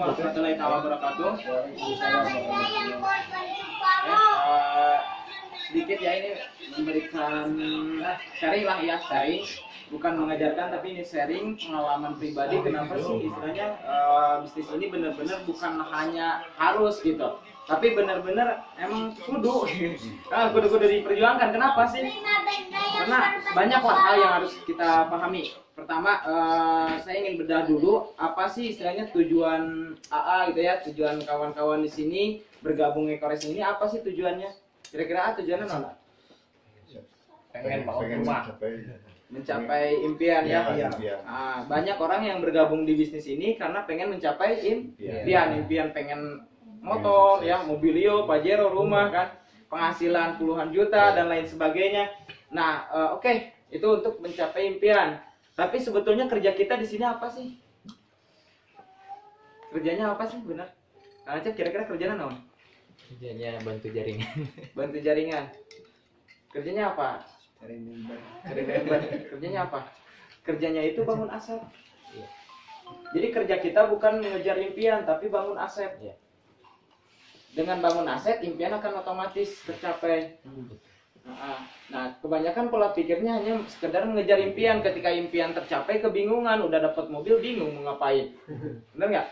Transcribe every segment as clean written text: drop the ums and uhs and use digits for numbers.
warahmatullahi wabarakatuh. Sedikit ya ini memberikan sharing lah ya, sharing, bukan mengajarkan tapi ini sharing pengalaman pribadi. Kenapa sih istilahnya bisnis ini benar-benar bukan hanya harus gitu, tapi benar-benar emang kudu kudu diperjuangkan. Kenapa sih? Karena banyaklah hal yang harus kita pahami. Pertama, saya ingin bedah dulu apa sih istilahnya tujuan AA gitu ya, tujuan kawan-kawan di sini bergabung Eco-Racing ini apa sih tujuannya? Kira-kira tujuannya apa? Pengen mencapai impian ya. Iya. Banyak orang yang bergabung di bisnis ini karena pengen mencapai impian pengen motor ya, mobilio, pajero, rumah kan, penghasilan puluhan juta dan lain sebagainya. Nah, oke, itu untuk mencapai impian. Tapi sebetulnya kerja kita di sini apa sih? Kerjanya apa sih benar? Kang Acep kira-kira kerjanya apa? Kerjanya bantu jaringan. Bantu jaringan. Kerjanya apa? Cari member. Kerjanya apa? Kerjanya itu bangun aset. Iya. Jadi kerja kita bukan mengejar impian, tapi bangun aset. Iya. Dengan bangun aset, impian akan otomatis tercapai. Nah, kebanyakan pola pikirnya hanya sekedar mengejar impian. Ketika impian tercapai, kebingungan. Udah dapat mobil, bingung mau ngapain. Bener nggak?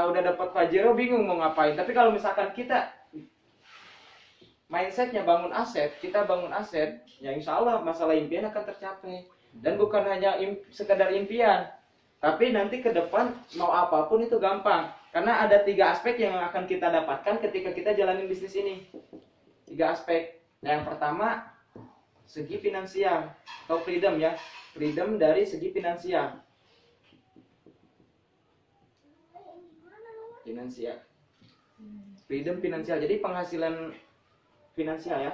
Udah dapat Pajero, bingung mau ngapain. Tapi kalau misalkan kita mindsetnya bangun aset, kita bangun aset, ya insya Allah masalah impian akan tercapai. Dan bukan hanya sekedar impian, tapi nanti ke depan mau apapun itu gampang. Karena ada 3 aspek yang akan kita dapatkan ketika kita jalanin bisnis ini. 3 aspek. Nah, yang pertama, segi finansial atau freedom ya. Freedom dari segi finansial. Freedom finansial. Jadi penghasilan finansial ya.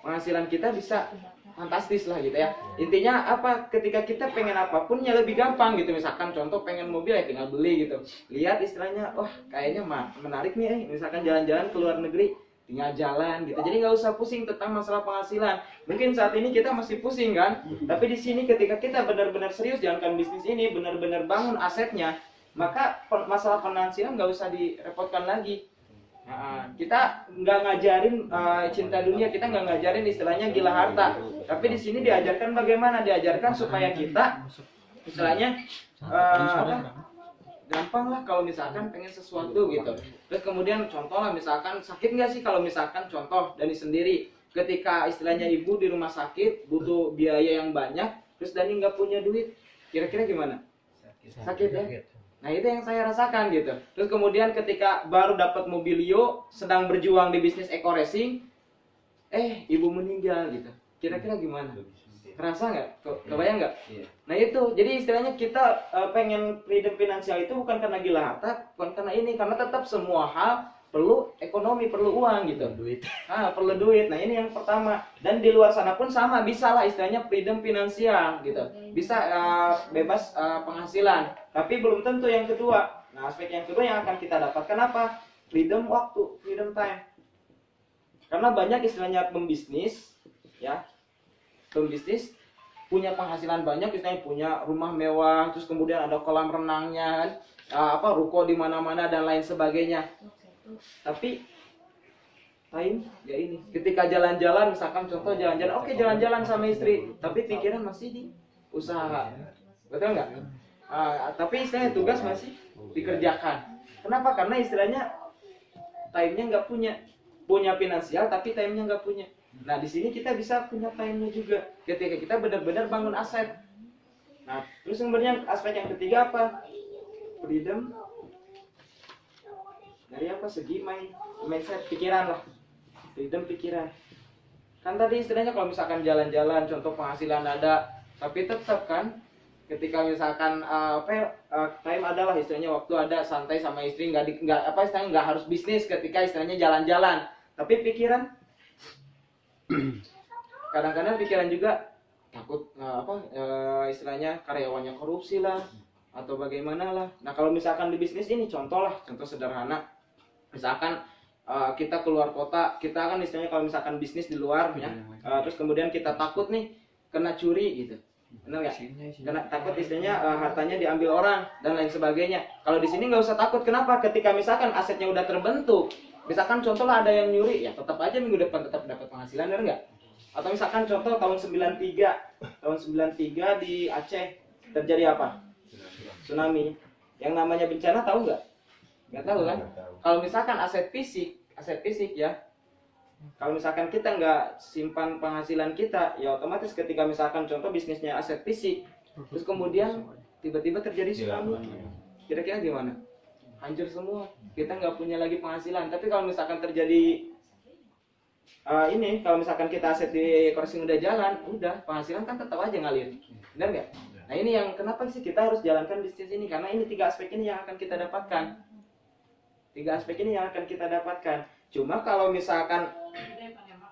Penghasilan kita bisa fantastis lah gitu ya. Intinya apa? Ketika kita pengen apapun ya lebih gampang gitu. Misalkan contoh pengen mobil ya tinggal beli gitu. Lihat istilahnya, wah kayaknya menarik nih. Misalkan jalan-jalan ke luar negeri, tinggal jalan gitu. Jadi nggak usah pusing tentang masalah penghasilan. Mungkin saat ini kita masih pusing kan. Tapi di sini ketika kita benar-benar serius jalankan bisnis ini, benar-benar bangun asetnya, maka masalah finansial nggak usah direpotkan lagi. Kita nggak ngajarin cinta dunia, kita nggak ngajarin istilahnya gila harta. Tapi di sini diajarkan bagaimana, diajarkan supaya kita istilahnya gampang lah kalau misalkan pengen sesuatu gitu. Terus kemudian contoh lah misalkan sakit nggak sih, kalau misalkan contoh Dani sendiri ketika istilahnya ibu di rumah sakit butuh biaya yang banyak, terus Dani nggak punya duit, kira-kira gimana? Sakit ya. Nah itu yang saya rasakan gitu. Terus kemudian ketika baru dapat mobilio, sedang berjuang di bisnis Eco-Racing, ibu meninggal gitu. Kira-kira gimana? Kerasa nggak? Kebayang nggak? Nah itu, jadi istilahnya kita pengen freedom finansial itu bukan karena gila harta, bukan karena ini, karena tetap semua hal perlu ekonomi, perlu uang gitu. Perlu duit. Nah ini yang pertama. Dan di luar sana pun sama, bisa lah istilahnya freedom finansial gitu. Bisa bebas penghasilan. Tapi belum tentu yang kedua. Nah aspek yang kedua yang akan kita dapatkan apa? Freedom waktu, freedom time. Karena banyak istilahnya pembisnis, ya, pembisnis punya penghasilan banyak, istilahnya punya rumah mewah, terus kemudian ada kolam renangnya, ruko di mana-mana dan lain sebagainya. Tapi time ya ini, ketika jalan-jalan misalkan contoh jalan-jalan, oke jalan-jalan sama istri, tapi pikiran masih di usaha, betul nggak? Tapi istilahnya tugas masih dikerjakan. Kenapa? Karena istilahnya time-nya nggak punya finansial, tapi time-nya nggak punya. Nah di sini kita bisa punya time-nya juga ketika kita benar-benar bangun aset. Nah terus sebenarnya aspek yang ketiga apa? Freedom dari apa? Segi mindset, pikiran lah. Freedom pikiran. Kan tadi istilahnya kalau misalkan jalan-jalan, contoh penghasilan ada, tapi tetap kan ketika misalkan time adalah istilahnya waktu ada, santai sama istri, nggak harus bisnis ketika istilahnya jalan-jalan. Tapi pikiran, kadang-kadang pikiran juga takut istilahnya karyawannya korupsi lah atau bagaimana lah. Nah kalau misalkan di bisnis ini contoh sederhana, misalkan kita keluar kota, kita kan istilahnya kalau misalkan bisnis di luar ya, terus kemudian kita takut nih kena curi gitu. Benar nggak? Karena takut istilahnya hartanya diambil orang dan lain sebagainya. Kalau di sini nggak usah takut. Kenapa? Ketika misalkan asetnya udah terbentuk, misalkan contoh lah ada yang nyuri, ya tetap aja minggu depan tetap dapat penghasilan, benar nggak? Atau misalkan contoh tahun 93 di Aceh terjadi apa? Tsunami. Yang namanya bencana tahu nggak? Nggak tahu kan? Kalau misalkan aset fisik ya. Kalau misalkan kita nggak simpan penghasilan kita, ya otomatis ketika misalkan contoh bisnisnya aset fisik, terus kemudian tiba-tiba terjadi tsunami, kira-kira gimana? Hancur semua. Kita nggak punya lagi penghasilan. Tapi kalau misalkan terjadi kalau misalkan kita aset di crossing udah jalan, udah penghasilan kan tetap aja ngalir, benar nggak? Nah ini yang kenapa sih kita harus jalankan bisnis ini, karena ini 3 aspek ini yang akan kita dapatkan. 3 aspek ini yang akan kita dapatkan. Cuma kalau misalkan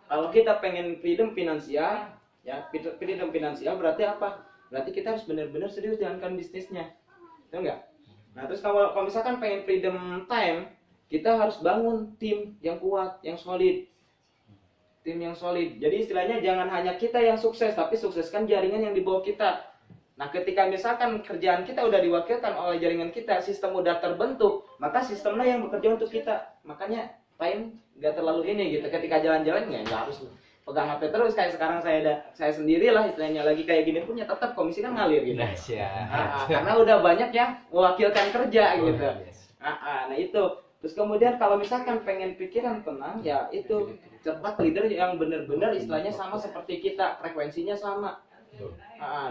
kalau kita pengen freedom finansial, ya freedom finansial berarti apa? Berarti kita harus benar-benar serius jalankan bisnisnya, betul nggak? Nah terus kalau misalkan pengen freedom time, kita harus bangun tim yang kuat, yang solid. Tim yang solid. Jadi istilahnya jangan hanya kita yang sukses, tapi sukseskan jaringan yang di bawah kita. Nah ketika misalkan kerjaan kita udah diwakilkan oleh jaringan kita, sistem udah terbentuk, maka sistemnya yang bekerja untuk kita. Makanya time nggak terlalu ini gitu. Ketika jalan-jalan nggak harus pegang HP terus kayak sekarang saya sendirilah istilahnya lagi kayak gini punya tetap komisi kan ngalir gitu. Karena udah banyak yang mewakilkan kerja gitu. Nah itu. Terus kemudian kalau misalkan pengen pikiran tenang, ya itu cepat leader yang benar-benar istilahnya sama seperti kita, frekuensinya sama.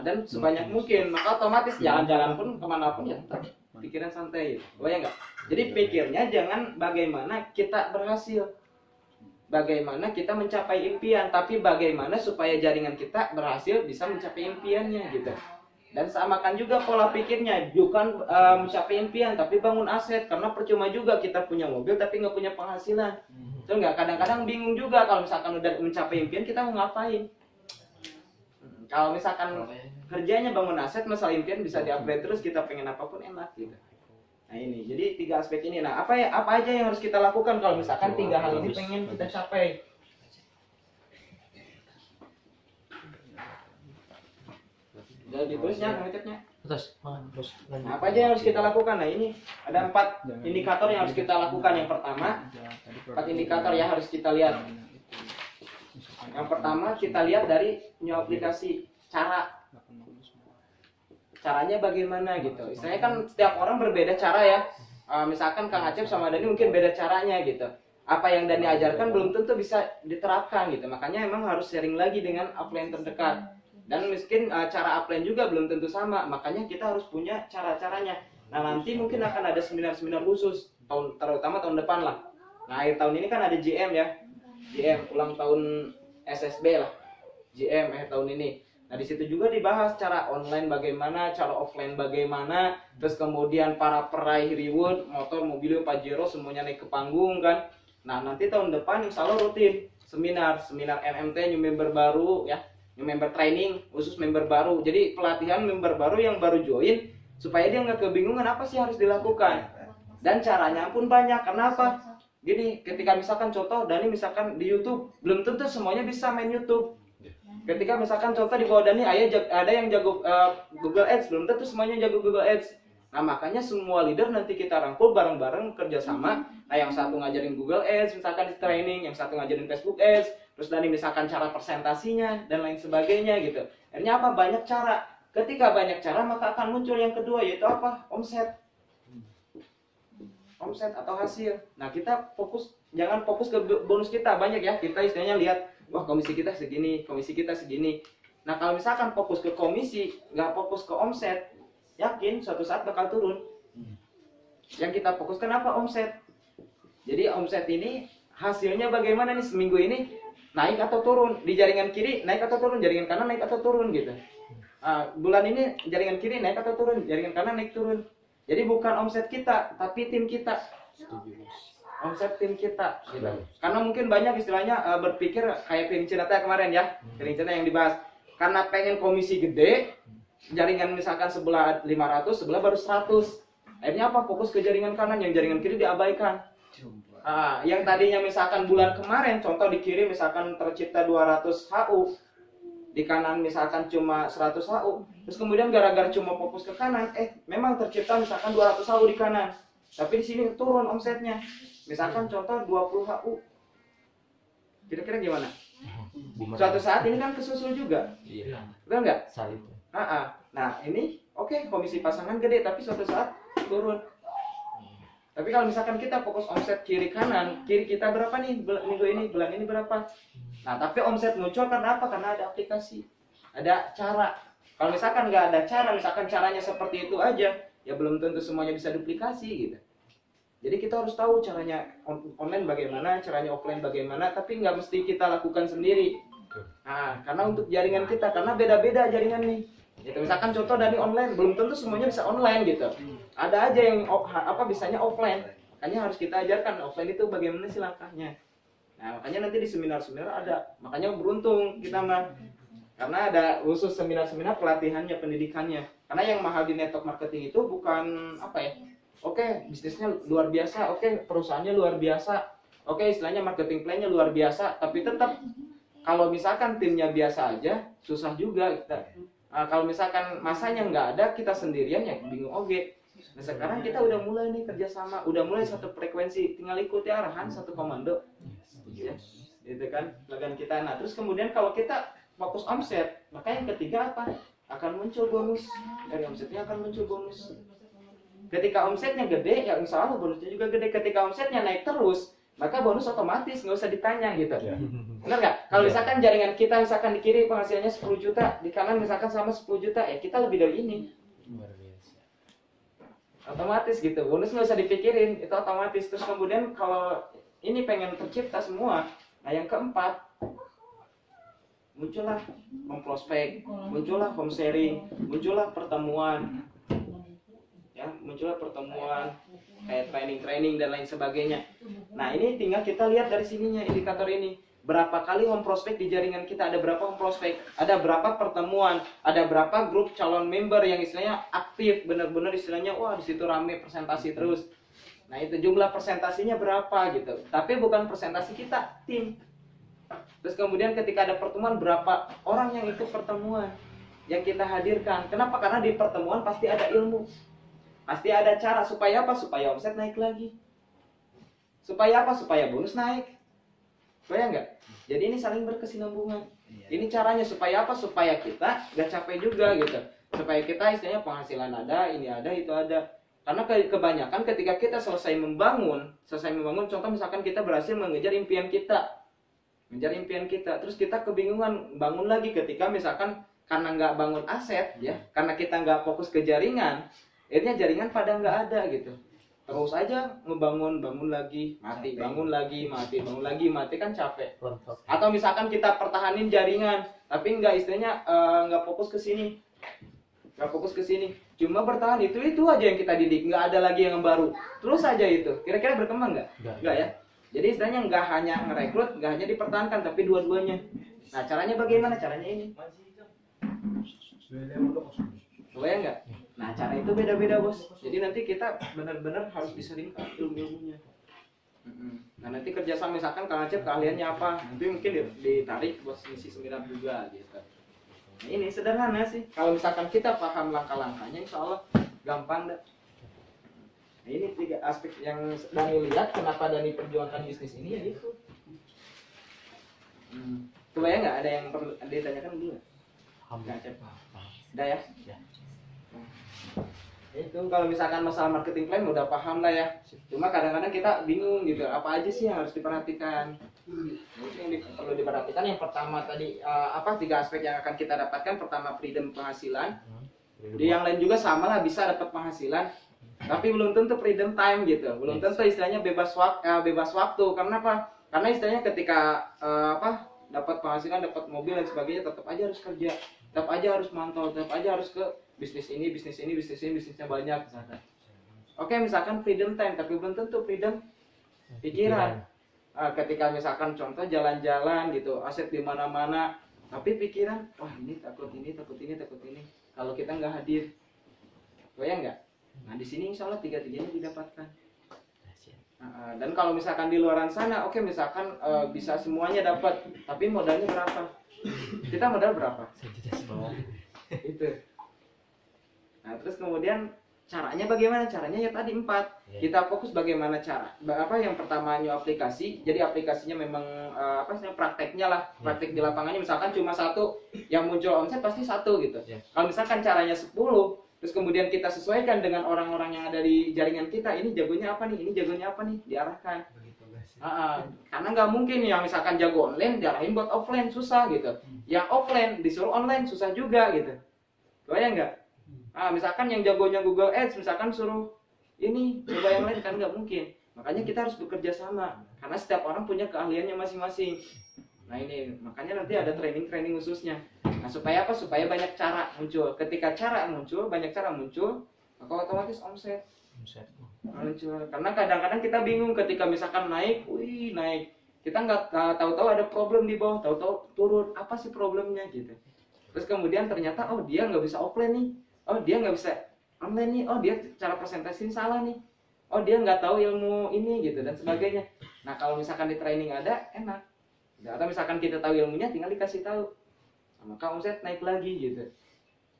Dan sebanyak mungkin, maka otomatis jalan-jalan pun kemanapun ya tetap pikiran santai, ya nggak? Jadi pikirnya jangan bagaimana kita berhasil, bagaimana kita mencapai impian, tapi bagaimana supaya jaringan kita berhasil bisa mencapai impiannya gitu. Dan samakan juga pola pikirnya, bukan mencapai impian tapi bangun aset, karena percuma juga kita punya mobil tapi nggak punya penghasilan. Betul nggak? Kadang-kadang bingung juga kalau misalkan udah mencapai impian kita mau ngapain. Kalau misalkan kerjanya bangun aset, masalah impian bisa di-upgrade terus, kita pengen apapun enak gitu. Nah ini, jadi 3 aspek ini. Nah apa aja yang harus kita lakukan kalau misalkan 3 hal ini pengen kita capai? Udah ditulisnya, ngeceknya. Nah, apa aja yang harus kita lakukan? Nah ini ada 4 indikator yang harus kita lakukan. Yang pertama, 4 indikator yang harus kita lihat. Yang pertama kita lihat dari punya aplikasi, caranya bagaimana gitu. Istilahnya kan setiap orang berbeda cara ya. Misalkan Kang Acep sama Dani mungkin beda caranya gitu. Apa yang Dani ajarkan belum tentu bisa diterapkan gitu. Makanya emang harus sharing lagi dengan upline terdekat. Dan mungkin cara upline juga belum tentu sama. Makanya kita harus punya cara-caranya. Nah nanti mungkin akan ada seminar-seminar khusus terutama tahun depan lah. Nah akhir tahun ini kan ada GM ya. GM ulang tahun SSB lah, GM tahun ini. Nah di situ juga dibahas cara online bagaimana, cara offline bagaimana, terus kemudian para peraih reward, motor, mobil, Pajero semuanya naik ke panggung kan. Nah nanti tahun depan insya Allah rutin seminar MMT, new member baru ya, new member training khusus member baru. Jadi pelatihan member baru yang baru join supaya dia nggak kebingungan apa sih harus dilakukan. Dan caranya pun banyak. Kenapa? Gini, ketika misalkan contoh Dani misalkan di YouTube, belum tentu semuanya bisa main YouTube. Ketika misalkan contoh di bawah Dani ada yang jago Google Ads, belum tentu semuanya jago Google Ads. Nah makanya semua leader nanti kita rangkul bareng-bareng kerjasama. Nah yang satu ngajarin Google Ads, misalkan di training, yang satu ngajarin Facebook Ads, terus Dani misalkan cara presentasinya dan lain sebagainya gitu. Akhirnya apa? Banyak cara. Ketika banyak cara maka akan muncul yang kedua, yaitu apa? Omset atau hasil. Nah kita jangan fokus ke bonus kita banyak ya. Kita istilahnya lihat, wah komisi kita segini. Nah kalau misalkan fokus ke komisi, nggak fokus ke omset, yakin suatu saat bakal turun. Yang kita fokuskan apa? Omset. Jadi omset ini hasilnya bagaimana nih seminggu ini, naik atau turun? Di jaringan kiri naik atau turun? Jaringan kanan naik atau turun gitu. Bulan ini jaringan kiri naik atau turun? Jaringan kanan naik turun. Jadi bukan omset kita, tapi tim kita. Omset tim kita. Gitu. Karena mungkin banyak istilahnya berpikir kayak piring Cinata kemarin ya. Piring Cinata yang dibahas. Karena pengen komisi gede, jaringan misalkan sebelah 500, sebelah baru 100. Akhirnya apa? Fokus ke jaringan kanan, yang jaringan kiri diabaikan. Yang tadinya misalkan bulan kemarin, contoh di kiri misalkan tercipta 200 HU. di kanan misalkan cuma 100 HU, terus kemudian gara-gara cuma fokus ke kanan, memang tercipta misalkan 200 HU di kanan, tapi di sini turun omsetnya, misalkan contoh 20 HU, kira-kira gimana? Suatu saat ini kan kesusul juga, Iya. betul nggak? Salib. Nah ini oke, komisi pasangan gede, tapi suatu saat turun. Tapi kalau misalkan kita fokus omset kiri kanan, kiri kita berapa nih minggu ini, bulan ini berapa? Nah, tapi omset muncul karena apa? Karena ada aplikasi, ada cara. Kalau misalkan nggak ada cara, misalkan caranya seperti itu aja, ya belum tentu semuanya bisa duplikasi gitu. Jadi kita harus tahu caranya online bagaimana, caranya offline bagaimana, tapi nggak mesti kita lakukan sendiri. Nah, karena untuk jaringan kita, karena beda-beda jaringan nih. Gitu. Misalkan contoh dari online, belum tentu semuanya bisa online gitu. Ada aja yang bisanya offline. Makanya harus kita ajarkan offline itu bagaimana sih langkahnya. Nah, makanya nanti di seminar-seminar ada. Makanya beruntung kita mah. Karena ada khusus seminar-seminar pelatihannya, pendidikannya. Karena yang mahal di network marketing itu bukan Oke, bisnisnya luar biasa, oke, perusahaannya luar biasa. Oke, istilahnya marketing plan-nya luar biasa, tapi tetap kalau misalkan timnya biasa aja, susah juga kita. Nah, kalau misalkan masanya nggak ada, kita sendirian ya bingung oke. Nah, sekarang kita udah mulai nih kerjasama, udah mulai satu frekuensi, tinggal ikuti arahan satu komando, ya, itu kan slogan kita. Nah, terus kemudian kalau kita fokus omset, maka yang ketiga apa? Akan muncul bonus, dari omsetnya akan muncul bonus. Ketika omsetnya gede, ya insya Allah bonusnya juga gede. Ketika omsetnya naik terus, maka bonus otomatis, nggak usah ditanya gitu. Ya. Benar nggak? Kalau misalkan jaringan kita misalkan di kiri penghasilannya 10 juta, di kanan misalkan sama 10 juta, ya kita lebih dari ini. Luar biasa. Otomatis gitu, bonus nggak usah dipikirin, itu otomatis. Terus kemudian kalau ini pengen tercipta semua, nah yang keempat, muncullah home prospect, muncullah home sharing, muncullah pertemuan, ya muncullah pertemuan kayak training dan lain sebagainya. Nah ini tinggal kita lihat dari sininya indikator ini, berapa kali home prospect di jaringan kita, ada berapa home prospect, ada berapa pertemuan, ada berapa grup calon member yang istilahnya aktif, benar-benar istilahnya wah di situ rame presentasi terus. Nah itu jumlah presentasinya berapa gitu, tapi bukan presentasi kita, tim. Terus kemudian ketika ada pertemuan, berapa orang yang ikut pertemuan yang kita hadirkan. Kenapa? Karena di pertemuan pasti ada ilmu, pasti ada cara. Supaya apa? Supaya omset naik lagi. Supaya apa? Supaya bonus naik. Supaya enggak? Jadi ini saling berkesinambungan. Ini caranya supaya apa? Supaya kita nggak capek juga gitu. Supaya kita istilahnya penghasilan ada, ini ada, itu ada. Karena kebanyakan ketika kita selesai membangun, contoh misalkan kita berhasil mengejar impian kita, terus kita kebingungan bangun lagi ketika misalkan karena nggak bangun aset, ya, karena kita nggak fokus ke jaringan, akhirnya jaringan pada nggak ada gitu. Terus aja bangun lagi, mati, bangun lagi, mati kan capek. Atau misalkan kita pertahanin jaringan, tapi nggak istilahnya nggak fokus ke sini. Cuma bertahan itu aja yang kita didik, nggak ada lagi yang baru. Terus aja itu, kira-kira berkembang nggak? Nggak ya. Jadi istilahnya nggak hanya ngerekrut, nggak hanya dipertahankan, tapi dua-duanya. Nah caranya bagaimana? Caranya ini. Kebayang nggak? Nah cara itu beda-beda bos. Jadi nanti kita benar-benar harus bisa ringkas ilmu-ilmunya. Nah nanti kerjasama misalkan Kang Acep keahliannya apa, nanti mungkin ditarik bos ngisi seminar juga gitu. Nah, ini sederhana sih. Kalau misalkan kita paham langkah-langkahnya, insya Allah gampang dah. Nah, ini 3 aspek yang Dani lihat kenapa Dani perjuangkan bisnis ini ya itu. Kebayang nggak ada yang perlu ditanyakan dulu? Nggak Acep. Udah ya? Ya. Itu kalau misalkan masalah marketing plan udah paham lah ya. Cuma kadang-kadang kita bingung gitu, apa aja sih yang harus diperhatikan. Itu yang perlu diperhatikan. Yang pertama tadi 3 aspek yang akan kita dapatkan. Pertama freedom penghasilan. Di yang lain juga sama lah, bisa dapat penghasilan. Tapi belum tentu freedom time gitu. Belum tentu istilahnya bebas waktu. Karena apa? Karena istilahnya ketika dapat penghasilan, dapat mobil dan sebagainya, tetap aja harus kerja. Tetap aja harus mantau, tetap aja harus ke bisnisnya banyak misalkan. Oke, misalkan freedom time, tapi belum tentu freedom pikiran. Ketika misalkan contoh jalan-jalan gitu, aset di mana-mana, tapi pikiran, wah ini takut ini. Kalau kita nggak hadir, bayang nggak? Nah di sini insya Allah 3-3-nya didapatkan. Dan kalau misalkan di luaran sana, oke misalkan bisa semuanya dapat, tapi modalnya berapa? kita modal berapa? 1.000.000 Itu. Nah, terus kemudian caranya bagaimana? Caranya ya tadi 4. Ya. Kita fokus bagaimana cara. Apa yang pertama new aplikasi. Jadi aplikasinya memang prakteknya lah, praktek di lapangannya misalkan cuma 1 yang muncul omset pasti 1 gitu. Ya. Kalau misalkan caranya 10, terus kemudian kita sesuaikan dengan orang-orang yang ada di jaringan kita, ini jagonya apa nih? Ini jagonya apa nih? Diarahkan. Karena nggak mungkin yang misalkan jago online diarahin buat offline, susah gitu. Yang offline disuruh online susah juga gitu. Kebayang nggak? Misalkan yang jagonya Google Ads misalkan suruh ini coba yang lain kan nggak mungkin. Makanya kita harus bekerja sama karena setiap orang punya keahliannya masing-masing. Nah ini makanya nanti ada training khususnya. Nah supaya apa? Supaya banyak cara muncul. Ketika banyak cara muncul, maka otomatis omset muncul. Karena kadang-kadang kita bingung ketika misalkan naik. Kita nggak tahu-tahu ada problem di bawah, tahu-tahu turun. Apa sih problemnya gitu? Terus kemudian ternyata dia nggak bisa offline nih. Dia nggak bisa online nih. Dia cara presentasi salah nih. Dia nggak tahu ilmu ini gitu dan sebagainya. Nah kalau misalkan di training ada enak. Atau misalkan kita tahu ilmunya tinggal dikasih tahu, maka omset naik lagi gitu.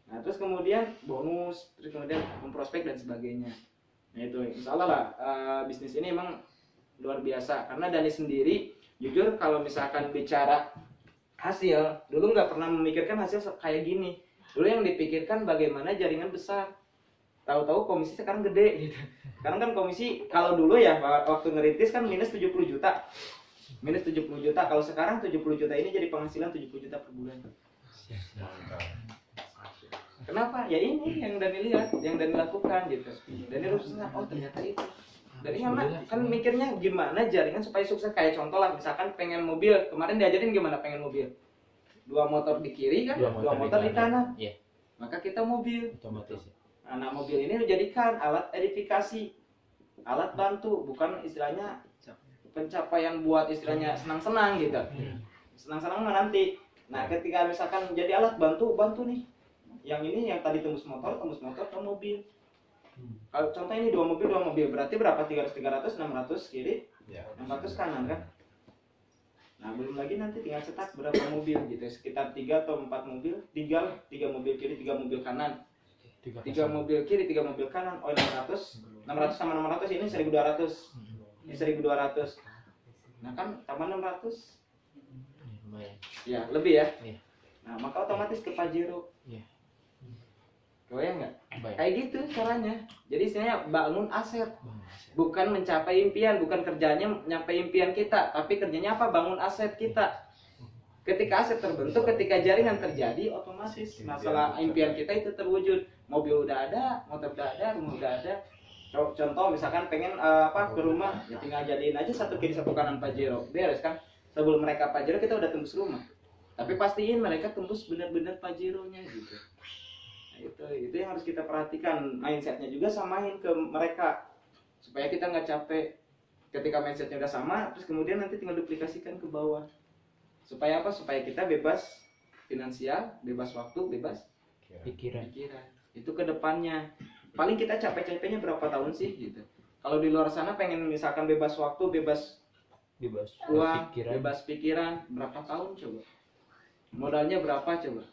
Nah terus kemudian bonus, terus kemudian memprospek dan sebagainya. Nah itu insya Allah lah bisnis ini emang luar biasa. Karena Dani sendiri jujur kalau misalkan bicara hasil, dulu nggak pernah memikirkan hasil kayak gini. Dulu yang dipikirkan bagaimana jaringan besar. Tahu-tahu komisi sekarang gede gitu. Sekarang kan komisi kalau dulu ya waktu ngerintis kan minus 70 juta. Minus 70 juta. Kalau sekarang 70 juta ini jadi penghasilan 70 juta per bulan. Kenapa? Ya ini yang Dani lihat, yang Dani lakukan gitu. Dani harus ternyata itu. Dari kan mikirnya gimana jaringan supaya sukses. Kayak contoh lah misalkan pengen mobil. Kemarin diajarin gimana pengen mobil. 2 motor di kiri kan, 2 motor di kanan. Iya. Maka kita mobil. Otomatis. Nah, mobil ini dijadikan alat edifikasi, alat bantu, bukan istilahnya pencapaian buat istilahnya senang-senang gitu. Senang-senang mah nanti. Nah, ketika misalkan jadi alat bantu nih. Yang ini yang tadi tembus motor ke mobil. Kalau contoh ini 2 mobil, berarti berapa? 300, 600 kiri, 600 kanan kan? Nah, belum lagi nanti tinggal cetak berapa mobil gitu, sekitar 3 atau 4 mobil, 3 mobil kiri, 3 mobil kanan. 3 mobil kiri, 3 mobil kanan, 600 sama 600 ini 1200. Ini 1200. Nah, kan tambah 600. Ya, lebih ya. Nah, maka otomatis ke Pajero. Kebayang nggak? Kayak gitu caranya. Jadi istilahnya bangun aset. Bukan mencapai impian, bukan kerjanya nyampe impian kita, tapi kerjanya apa? Bangun aset kita. Ketika aset terbentuk, ketika jaringan terjadi, otomatis masalah impian kita itu terwujud. Mobil udah ada, motor udah ada, rumah udah ada. Contoh misalkan pengen ke rumah, ya tinggal jadiin aja 1 kiri 1 kanan Pajero. Beres kan? Sebelum mereka Pajero kita udah tembus rumah. Tapi pastiin mereka tembus benar-benar Pajero-nya gitu. Nah, itu yang harus kita perhatikan, mindsetnya juga samain ke mereka supaya kita nggak capek. Ketika mindsetnya udah sama, terus kemudian nanti tinggal duplikasikan ke bawah. Supaya apa? Supaya kita bebas finansial, bebas waktu, bebas pikiran. Itu ke depannya. Paling kita capek-capeknya berapa tahun sih gitu. Kalau di luar sana pengen misalkan bebas waktu, bebas uang, bebas pikiran, berapa tahun coba? Modalnya berapa coba?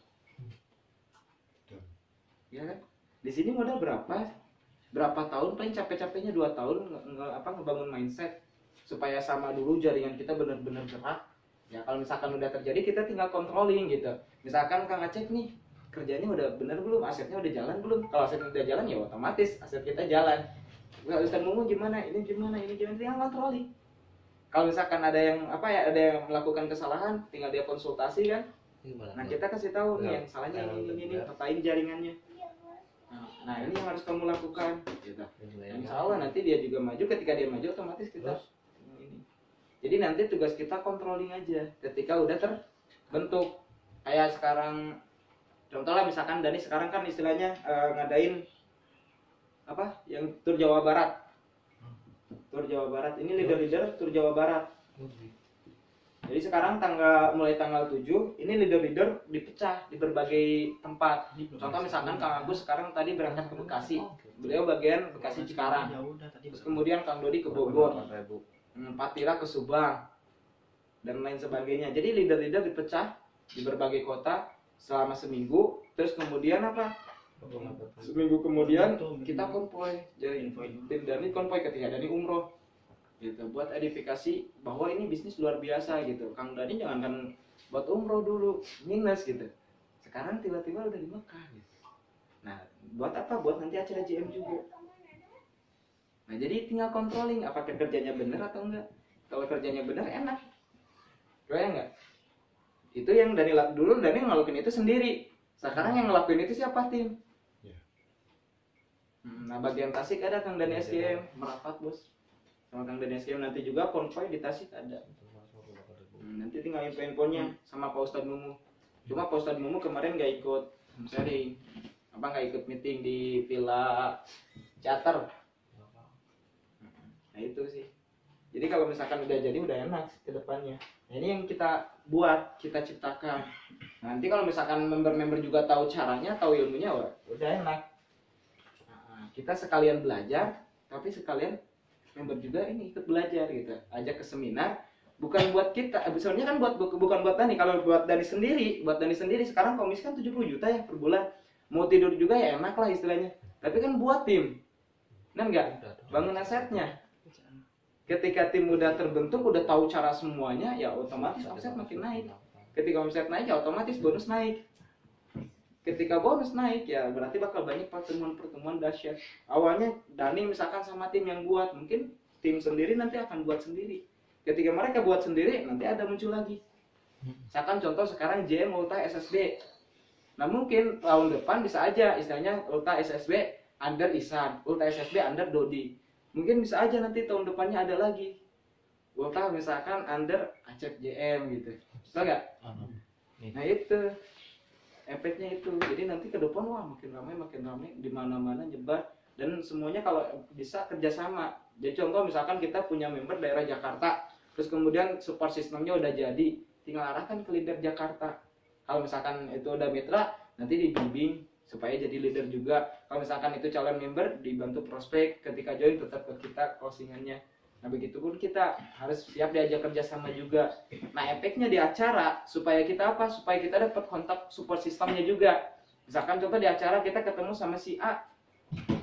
Ya kan? Di sini modal berapa? Berapa tahun? Paling capek-capeknya 2 tahun ngebangun mindset supaya sama dulu jaringan kita benar-benar gerak. Ya kalau misalkan udah terjadi kita tinggal controlling gitu. Misalkan Kang Acep nih kerjanya udah benar belum? Asetnya udah jalan belum? Kalau asetnya udah jalan ya otomatis aset kita jalan. Ustaz Mumu gimana? Ini gimana? Tinggal controlling. Kalau misalkan ada yang ada yang melakukan kesalahan, tinggal dia konsultasi kan. Nah kita kasih tahu nih yang salahnya ini, petain jaringannya. Nah ini yang harus kamu lakukan gitu. Insya Allah nanti dia juga maju. Ketika dia maju otomatis kita ini. Jadi nanti tugas kita controlling aja ketika udah terbentuk. Kayak sekarang contohnya misalkan Dani sekarang kan istilahnya ngadain yang tur Jawa Barat. Tur Jawa Barat ini leader-leader tur Jawa Barat. Jadi sekarang mulai tanggal 7 ini leader-leader dipecah di berbagai tempat. Contoh misalkan Kang Agus sekarang tadi berangkat ke Bekasi. Beliau bagian Bekasi Cikarang. Terus kemudian Kang Dodi ke Bogor. Pak Tira ke Subang dan lain sebagainya. Jadi leader-leader dipecah di berbagai kota selama seminggu. Terus kemudian apa? Seminggu kemudian kita konvoy, jadi tim Dani konvoy ketika Dani umroh gitu, buat edifikasi bahwa ini bisnis luar biasa gitu. Kang Dani jangankan buat umroh dulu minus gitu, sekarang tiba-tiba udah di Mekah gitu. Nah buat apa? Buat nanti acara JM juga. Nah jadi tinggal controlling apakah kerjanya benar atau enggak. Kalau kerjanya benar enak, kayak enggak? Itu yang Dani dulu Dani ngelakuin itu sendiri. Sekarang yang ngelakuin itu siapa, tim? Nah bagian Tasik ada Kang Dani SGM merapat bos, sama Kang Dani SGM nanti juga konvoy di Tasik ada. Nanti tinggal info-infonya sama Pak Ustadz Mumu. Cuma Pak Ustadz Mumu kemarin nggak ikut sharing, nggak ikut meeting di Villa Charter. Nah itu sih. Jadi kalau misalkan udah jadi udah enak ke depannya. Nah ini yang kita buat, kita ciptakan. Nanti kalau misalkan member-member juga tahu caranya, tahu ilmunya, wah, udah enak. Kita sekalian belajar, tapi sekalian member juga ini ikut belajar gitu. Ajak ke seminar, bukan buat kita, sebenarnya kan bukan buat Dani. Kalau buat Dani sendiri sekarang komisi kan 70 juta ya per bulan. Mau tidur juga ya enak lah istilahnya. Tapi kan buat tim, nah enggak bangun asetnya. Ketika tim udah terbentuk, udah tahu cara semuanya, ya otomatis omset makin naik. Ketika omset naik, ya otomatis bonus naik. Ketika bonus naik ya berarti bakal banyak pertemuan-pertemuan dahsyat. Awalnya Dani misalkan sama tim yang buat, mungkin tim sendiri nanti akan buat sendiri. Ketika mereka buat sendiri nanti ada muncul lagi. Misalkan contoh sekarang JM Ulta SSB. Nah mungkin tahun depan bisa aja istilahnya Ulta SSB under Isan, Ulta SSB under Dodi. Mungkin bisa aja nanti tahun depannya ada lagi Ulta misalkan under Acep JM gitu. Betul nggak? Nah itu efeknya itu. Jadi nanti ke depan wah makin ramai di mana-mana nyebar dan semuanya kalau bisa kerjasama. Jadi contoh misalkan kita punya member daerah Jakarta, terus kemudian support sistemnya udah jadi, tinggal arahkan ke leader Jakarta. Kalau misalkan itu udah mitra, nanti dibimbing supaya jadi leader juga. Kalau misalkan itu calon member, dibantu prospek ketika join tetap ke kita closingannya. Nah begitu pun kita harus siap diajak kerjasama juga. Nah efeknya di acara supaya kita apa? Supaya kita dapat kontak support sistemnya juga. Misalkan contoh di acara kita ketemu sama si A,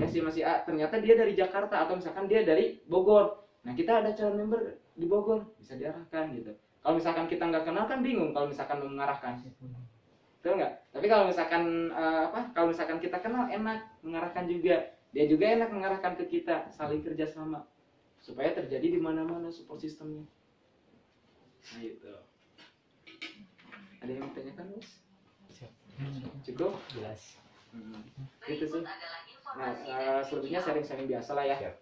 ya si A ternyata dia dari Jakarta atau misalkan dia dari Bogor. Nah kita ada calon member di Bogor bisa diarahkan gitu. Kalau misalkan kita nggak kenal kan bingung kalau misalkan mengarahkan. Betul nggak? Tapi kalau misalkan Kalau misalkan kita kenal enak mengarahkan juga. Dia juga enak mengarahkan ke kita, saling kerjasama. Supaya terjadi di mana-mana support sistemnya. Nah itu. Ada yang ditanyakan, Mas? Cukup? Jelas. Gitu sih. Nah, selebihnya sharing-sharing biasa lah ya.